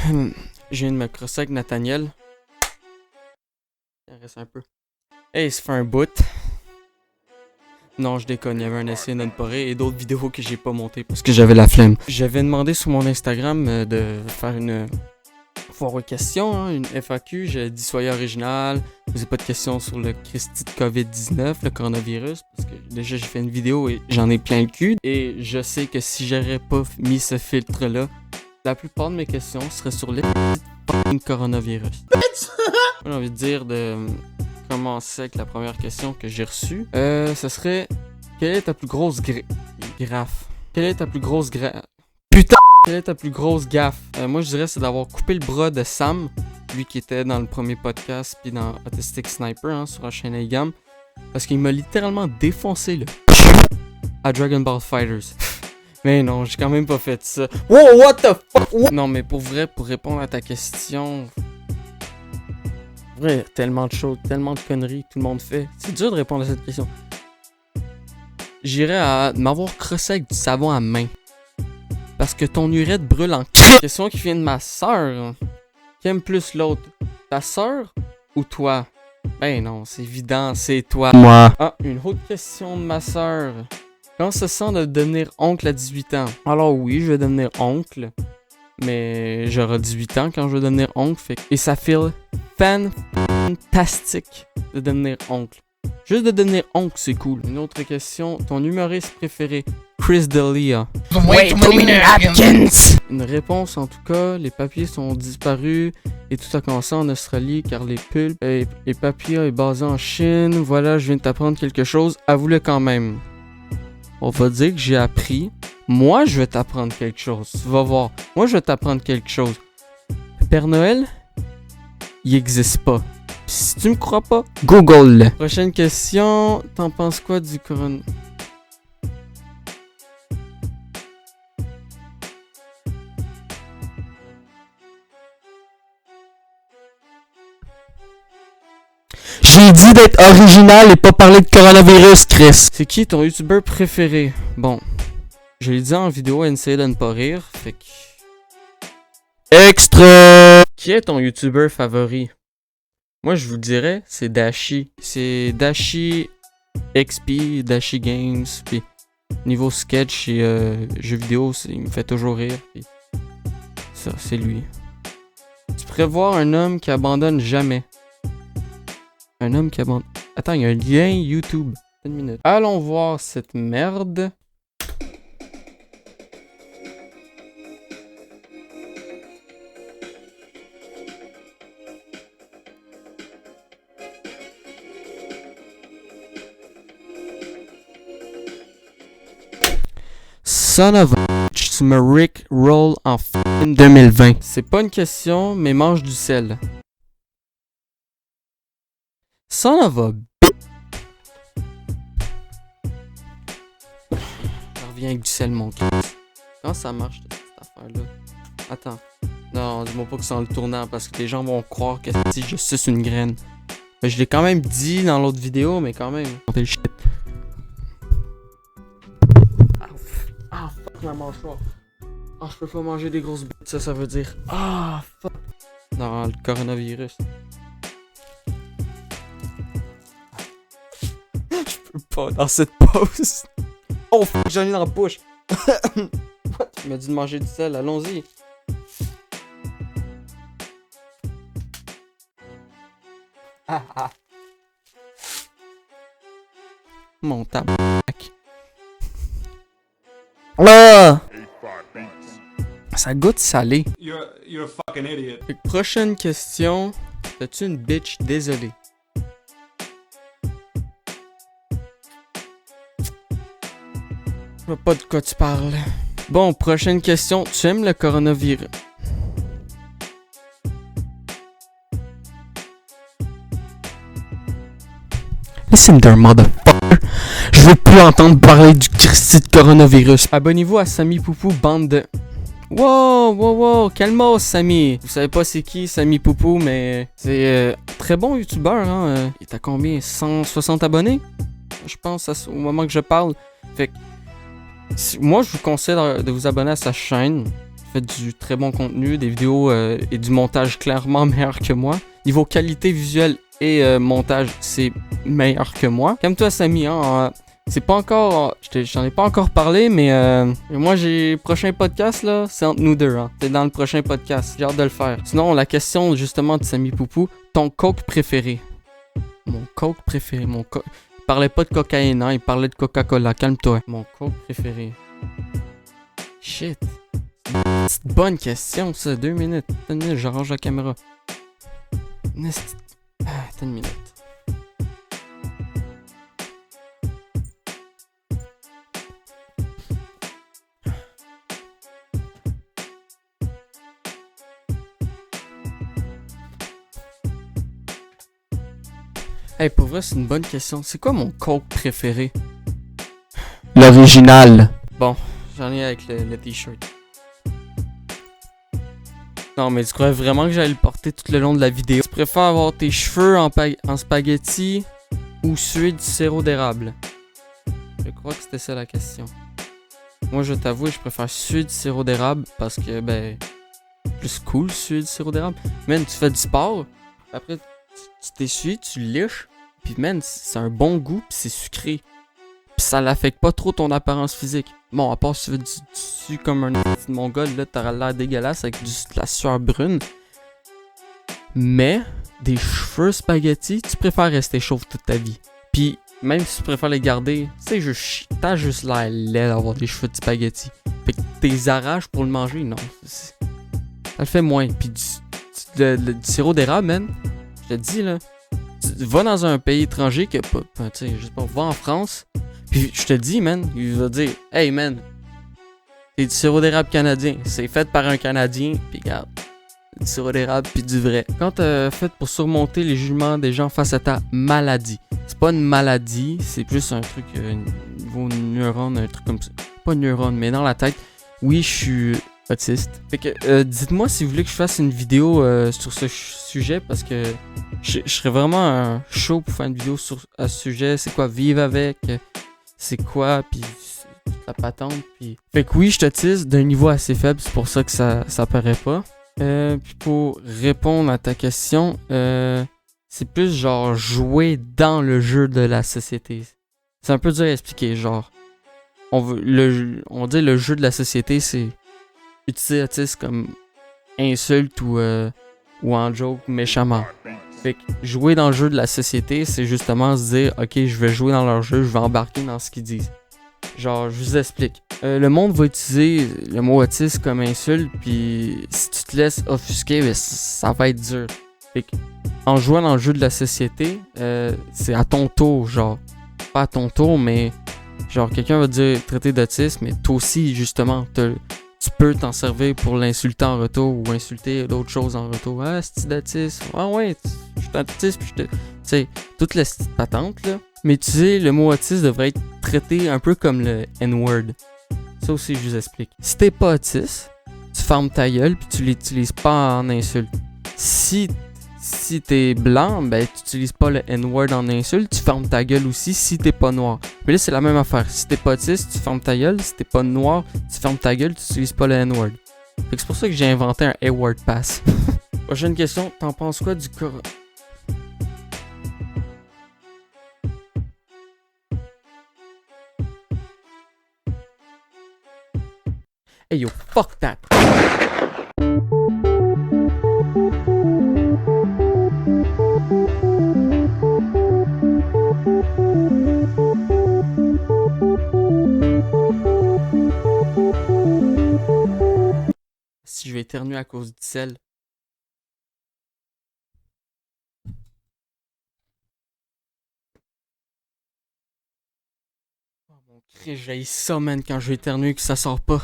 Je viens de me crosser avec Nathaniel. Il reste un peu. Hey, ça fait un bout. Non, je déconne, il y avait un essai non poré et d'autres vidéos que j'ai pas montées parce que j'avais la flemme. J'avais demandé sur mon Instagram de faire une foire aux questions, hein, une FAQ. J'ai dit soyez original, posez pas de questions sur le Christy de COVID-19, le coronavirus, parce que déjà j'ai fait une vidéo et j'en ai plein le cul. Et je sais que si j'aurais pas mis ce filtre-là, la plupart de mes questions seraient sur le coronavirus. J'ai envie de dire de commencer avec la première question que j'ai reçue. Ce serait quelle est ta plus grosse gaffe? Quelle est ta plus grosse Putain! Quelle est ta plus grosse gaffe? Moi je dirais c'est d'avoir coupé le bras de Sam, lui qui était dans le premier podcast puis dans Autistic Sniper hein, sur la chaîne Agam, parce qu'il m'a littéralement défoncé le à Dragon Ball Fighters. Mais non, j'ai quand même pas fait ça. Wow, what the fuck? Non, mais pour vrai, pour répondre à ta question... Vrai, tellement de choses, tellement de conneries que tout le monde fait. C'est dur de répondre à cette question. J'irais à m'avoir crossé avec du savon à main. Parce que ton urètre brûle en question qui vient de ma sœur. Qui aime plus l'autre? Ta sœur ou toi? Ben non, c'est évident, c'est toi. Moi. Ah, une autre question de ma sœur. Comment ça sent de devenir oncle à 18 ans? Alors oui, je vais devenir oncle. Mais j'aurai 18 ans quand je vais devenir oncle. Et ça feel fantastique de devenir oncle. Juste de devenir oncle, c'est cool. Une autre question. Ton humoriste préféré? Chris D'Elia. Une réponse en tout cas. Les papiers sont disparus et tout a commencé en Australie car les pulpes et les papiers est basé en Chine. Voilà, je viens de t'apprendre quelque chose. Avoue-le quand même. On va dire que j'ai appris. Moi, je vais t'apprendre quelque chose. Tu vas voir. Moi, je vais t'apprendre quelque chose. Père Noël, il existe pas. Pis si tu me crois pas, Google. Prochaine question. T'en penses quoi du corona? J'ai dit d'être original et pas parler de coronavirus, Chris. C'est qui ton youtubeur préféré? Bon, je l'ai dit en vidéo, essayez de ne pas rire, fait que... Extra! Qui est ton youtubeur favori? Moi, je vous dirais, c'est Dashi. C'est Dashi XP, Dashi Games, puis niveau sketch et jeux vidéo, il me fait toujours rire, puis ça, c'est lui. Tu pourrais voir un homme qui abandonne jamais. Un homme qui abandonne... Attends, il y a un lien YouTube. Une minute. Allons voir cette merde. Son of a bitch, tu me Rick Roll en fin 2020. C'est pas une question, mais mange du sel. Son of a bitch. Je reviens avec du sel, mon gars. Comment ça marche, cette affaire-là? Attends. Non, dis-moi pas que c'est en le tournant, parce que les gens vont croire que si je suce une graine. Mais je l'ai quand même dit dans l'autre vidéo, mais quand même. Le shit. Ah, fuck ma mâchoire. Ah, je peux pas manger des grosses bêtes, ça veut dire. Ah, fuck. Non, le coronavirus. Je peux pas dans cette pause. Oh, fuck, j'en ai dans la bouche. What? Il m'a dit de manger du sel, allons-y. Ah, ah. Mon tabac. Ah! Ça goûte salé. You're a fucking idiot. Fait que prochaine question. T'as-tu une bitch désolée? Je vois pas de quoi tu parles. Bon, prochaine question. Tu aimes le coronavirus? Listen there, motherfucker. Je veux plus entendre parler du Christy de coronavirus. Abonnez-vous à Samy Poupou, bande de... Wow, calmos, Samy. Vous savez pas c'est qui, Samy Poupou, mais c'est très bon youtubeur, hein. Il est à combien? 160 abonnés? Je pense, au moment que je parle. Fait que... Moi, je vous conseille de vous abonner à sa chaîne. fait du très bon contenu, des vidéos et du montage clairement meilleur que moi. Niveau qualité visuelle et montage, c'est meilleur que moi. Comme toi, Samy, hein, c'est pas encore... J'en ai pas encore parlé, mais moi, j'ai... Prochain podcast, là, c'est entre nous deux. Hein. C'est dans le prochain podcast. J'ai hâte de le faire. Sinon, la question, justement, de Samy Poupou, ton coke préféré. Mon coke préféré, Il parlait pas de cocaïne, hein, il parlait de Coca-Cola. Calme-toi. Mon coke préféré. Shit. C'est une bonne question, ça. 2 minutes. Attends une minute, j'arrange la caméra. Attends une minute. Hey, pour vrai, c'est une bonne question. C'est quoi mon coke préféré? L'original. Bon, j'en ai avec le t-shirt. Non, mais tu crois vraiment que j'allais le porter tout le long de la vidéo? Tu préfères avoir tes cheveux en spaghetti ou suer du sirop d'érable? Je crois que c'était ça la question. Moi, je t'avoue, je préfère suer du sirop d'érable parce que, ben, plus cool suer du sirop d'érable. Man, tu fais du sport, après, tu t'essuies, tu liches, puis man, c'est un bon goût, puis c'est sucré. Puis ça l'affecte pas trop ton apparence physique. Bon, à part si tu veux du dessus comme un petit mongol, là, t'auras l'air dégueulasse avec de la sueur brune. Mais, des cheveux spaghetti, tu préfères rester chauve toute ta vie. Puis, même si tu préfères les garder, tu sais, t'as juste l'air laid d'avoir des cheveux de spaghetti. Fait que t'es arraches pour le manger, non. Ça le fait moins. Puis du sirop d'érable, man, je te dis, là, tu vas dans un pays étranger que pas, tu sais, je sais pas, va en France, puis je te dis, man, il va dire, hey, man, c'est du sirop d'érable canadien, c'est fait par un Canadien, puis regarde, du sirop d'érable puis du vrai. Quand t'as fait pour surmonter les jugements des gens face à ta maladie, c'est pas une maladie, c'est plus un truc niveau neurone, un truc comme ça. Pas neurone, mais dans la tête. Oui, je suis autiste. Fait que dites-moi si vous voulez que je fasse une vidéo sur ce sujet parce que je serais vraiment chaud pour faire une vidéo à ce sujet. C'est quoi vivre avec, c'est quoi, puis toute la patente. Puis... Fait que oui, je t'autiste d'un niveau assez faible, c'est pour ça que ça paraît pas. Puis pour répondre à ta question, c'est plus genre jouer dans le jeu de la société. C'est un peu dur à expliquer, genre. On dit le jeu de la société, c'est utiliser autiste comme insulte ou en joke méchamment. Fait que jouer dans le jeu de la société, c'est justement se dire, ok, je vais jouer dans leur jeu, je vais embarquer dans ce qu'ils disent. Genre, je vous explique. Le monde va utiliser le mot autiste comme insulte, puis si tu te laisses offusquer, ben, ça va être dur. Fait que, en jouant dans le jeu de la société, c'est à ton tour, genre. Pas à ton tour, mais genre, quelqu'un va te dire traiter d'autisme, mais toi aussi, justement, tu peux t'en servir pour l'insulter en retour ou insulter d'autres choses en retour. Ah, c'est d'autisme. Ah ouais, je suis autiste, puis tu sais, toute la petite patente, là. Mais tu sais, le mot autiste devrait être traité un peu comme le N-word. Ça aussi, je vous explique. Si t'es pas autiste, tu fermes ta gueule puis tu l'utilises pas en insulte. Si t'es blanc, ben tu utilises pas le N-word en insulte, tu fermes ta gueule aussi si t'es pas noir. Mais là, c'est la même affaire. Si t'es pas autiste, tu fermes ta gueule. Si t'es pas noir, tu fermes ta gueule, tu utilises pas le N-word. Fait que c'est pour ça que j'ai inventé un A-word pass. Prochaine question, t'en penses quoi du corps? Hey yo, fuck that! Si je vais éternuer à cause du sel. Oh mon Christ, j'haïs ça, man, quand je vais éternuer que ça sort pas.